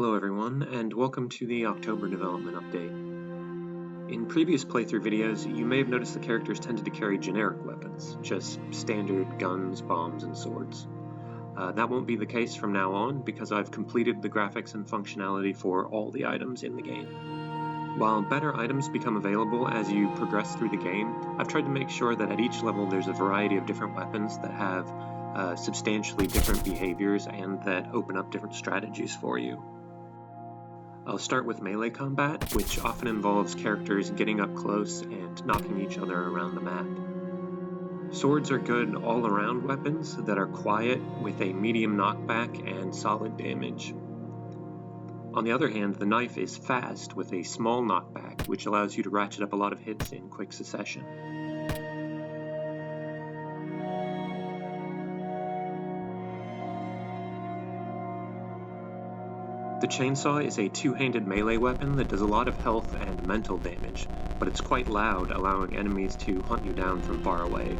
Hello everyone, and welcome to the October development update. In previous playthrough videos, you may have noticed the characters tended to carry generic weapons, just standard guns, bombs, and swords. That won't be the case from now on, because I've completed the graphics and functionality for all the items in the game. While better items become available as you progress through the game, I've tried to make sure that at each level there's a variety of different weapons that have substantially different behaviors and that open up different strategies for you. I'll start with melee combat, which often involves characters getting up close and knocking each other around the map. Swords are good all-around weapons that are quiet with a medium knockback and solid damage. On the other hand, the knife is fast with a small knockback, which allows you to ratchet up a lot of hits in quick succession. The chainsaw is a two-handed melee weapon that does a lot of health and mental damage, but it's quite loud, allowing enemies to hunt you down from far away.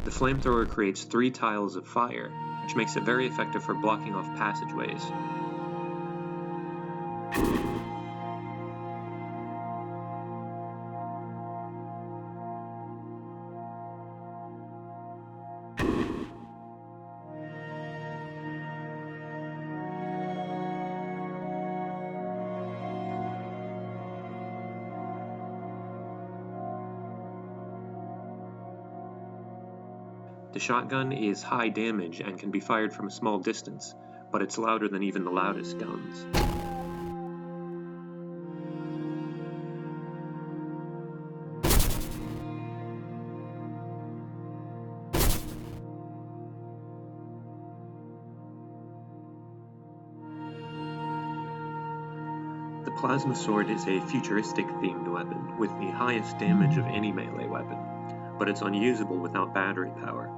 The flamethrower creates 3 tiles of fire, which makes it very effective for blocking off passageways. The shotgun is high damage and can be fired from a small distance, but it's louder than even the loudest guns. The plasma sword is a futuristic themed weapon with the highest damage of any melee weapon, but it's unusable without battery power.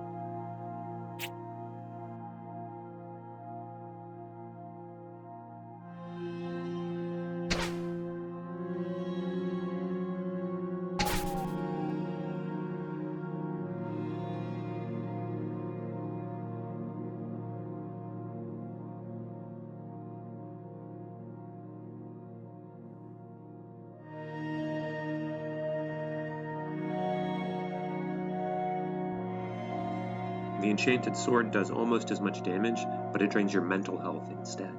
The enchanted sword does almost as much damage, but it drains your mental health instead.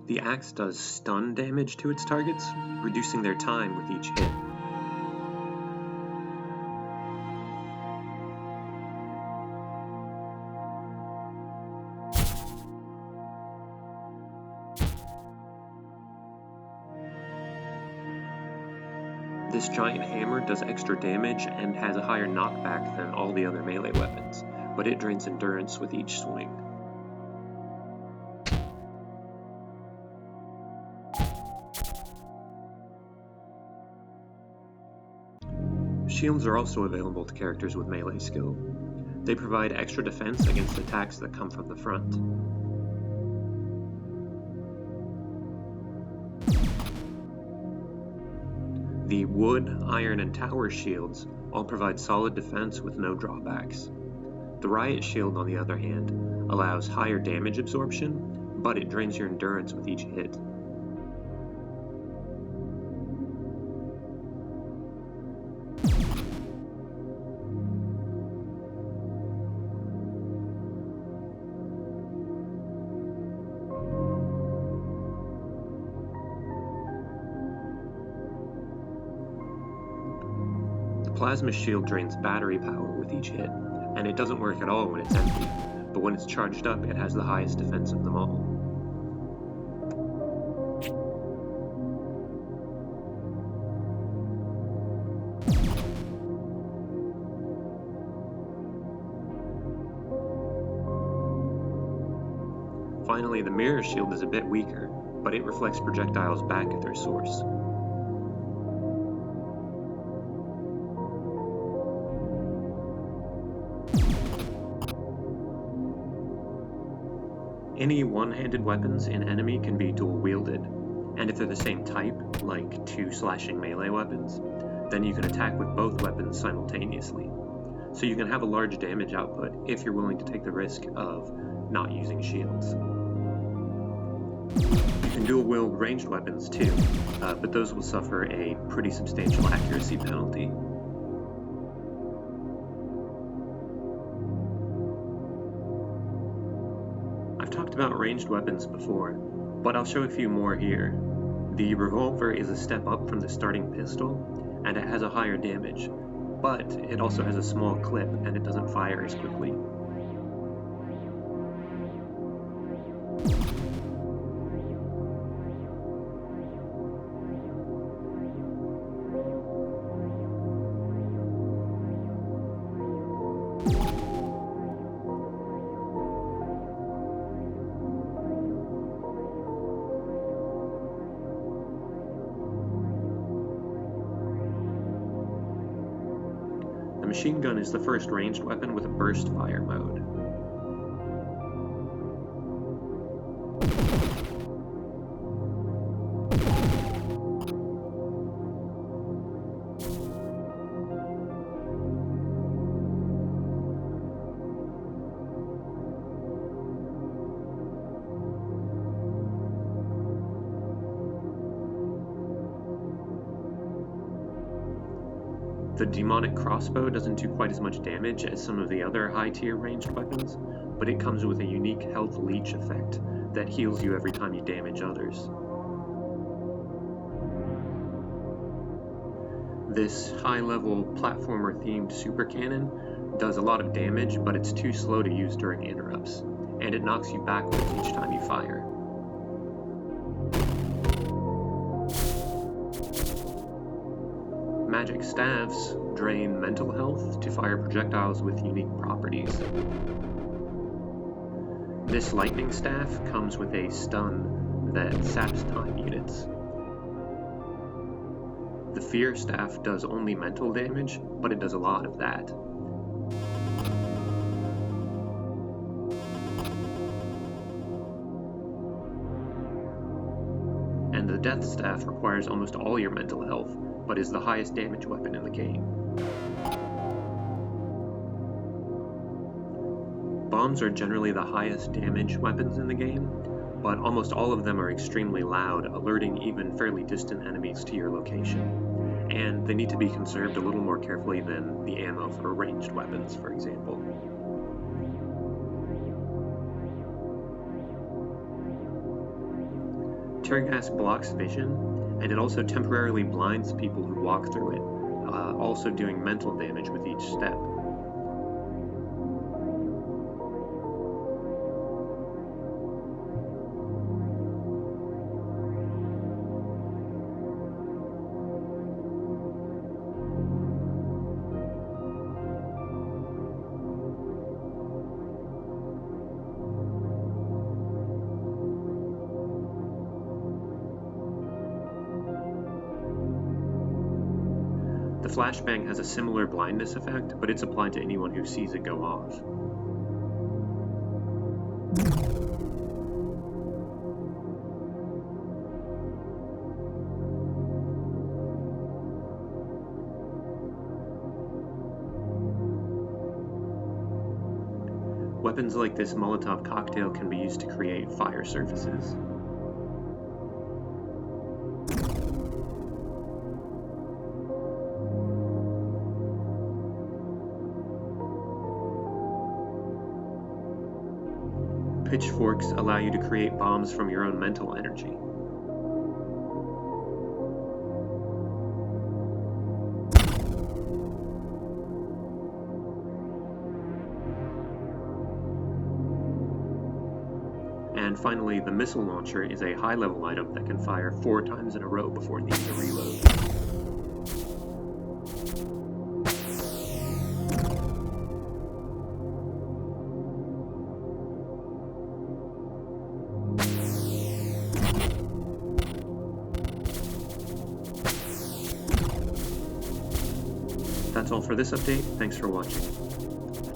The axe does stun damage to its targets, reducing their time with each hit. This giant hammer does extra damage and has a higher knockback than all the other melee weapons, but it drains endurance with each swing. Shields are also available to characters with melee skill. They provide extra defense against attacks that come from the front. The wood, iron, and tower shields all provide solid defense with no drawbacks. The riot shield, on the other hand, allows higher damage absorption, but it drains your endurance with each hit. Plasma shield drains battery power with each hit, and it doesn't work at all when it's empty, but when it's charged up it has the highest defense of them all. Finally, the mirror shield is a bit weaker, but it reflects projectiles back at their source. Any one-handed weapons in enemy can be dual-wielded, and if they're the same type, like two slashing melee weapons, then you can attack with both weapons simultaneously. So you can have a large damage output if you're willing to take the risk of not using shields. You can dual-wield ranged weapons too, but those will suffer a pretty substantial accuracy penalty. I've talked about ranged weapons before, but I'll show a few more here. The revolver is a step up from the starting pistol, and it has a higher damage, but it also has a small clip and it doesn't fire as quickly. The machine gun is the first ranged weapon with a burst fire mode. The demonic crossbow doesn't do quite as much damage as some of the other high-tier ranged weapons, but it comes with a unique health leech effect that heals you every time you damage others. This high-level platformer-themed super cannon does a lot of damage, but it's too slow to use during interrupts, and it knocks you backwards each time you fire. Magic staves drain mental health to fire projectiles with unique properties. This lightning staff comes with a stun that saps time units. The fear staff does only mental damage, but it does a lot of that. And the death staff requires almost all your mental health, but is the highest damage weapon in the game. Bombs are generally the highest damage weapons in the game, but almost all of them are extremely loud, alerting even fairly distant enemies to your location, and they need to be conserved a little more carefully than the ammo for ranged weapons, for example. Tear gas blocks vision, and it also temporarily blinds people who walk through it, also doing mental damage with each step. The flashbang has a similar blindness effect, but it's applied to anyone who sees it go off. Weapons like this Molotov cocktail can be used to create fire surfaces. Pitchforks allow you to create bombs from your own mental energy. And finally, the missile launcher is a high-level item that can fire 4 times in a row before needing to reload. That's all for this update. Thanks for watching.